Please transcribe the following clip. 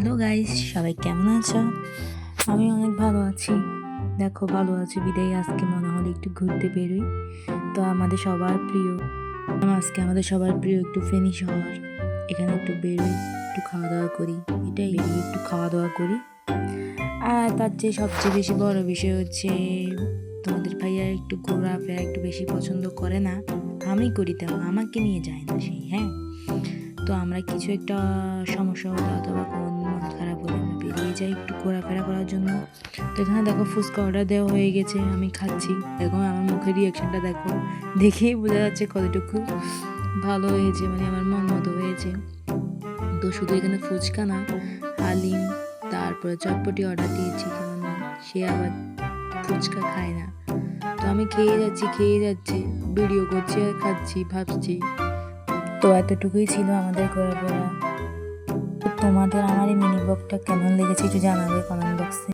Hello guys, সবাই কেমন আছো? আমি অনেক ভালো আছি। দেখো, ভালো আছি বিদায় আজকে মনে হলো একটু ঘুরতে বেরোই। তো আমাদের সবার প্রিয় একটু ফেনী শহর। এখানে একটু বেরোই, একটু খাওয়া দাওয়া করি। একটু খাওয়া দাওয়া করি। আর তার চেয়ে সবচেয়ে বেশি বড় বিষয় হচ্ছে তোমাদের ভাইয়া একটু ঘোরাফেরা একটু বেশি পছন্দ করে না। আমি করি, তেমন আমাকে নিয়ে যায় না সেই। হ্যাঁ, তো আমরা কিছু একটা সমস্যা হলে অথবা কোনো মন খারাপ হলে আমরা বেরিয়ে যাই একটু ঘোরাফেরা করার জন্য। তো এখানে দেখো ফুচকা অর্ডার দেওয়া হয়ে গেছে, আমি খাচ্ছি। দেখো আমার মুখের রিয়াকশনটা দেখো, দেখেই বোঝা যাচ্ছে কতটুকু ভালো হয়েছে, মানে আমার মন মতো হয়েছে। তো শুধু এখানে ফুচকা না, হালিম তারপরে চটপটি অর্ডার দিয়েছি, কারণ সে আবার ফুচকা খায় না। তো আমি খেয়ে যাচ্ছি, ভিডিও করছি আর খাচ্ছি, ভাবছি। তো এতটুকুই ছিল আমাদের ঘোরাফেরা। তো তোমাদের আমার এই মিনি ব্লগটা কেমন লেগেছে একটু জানাবে কমেন্ট বক্সে।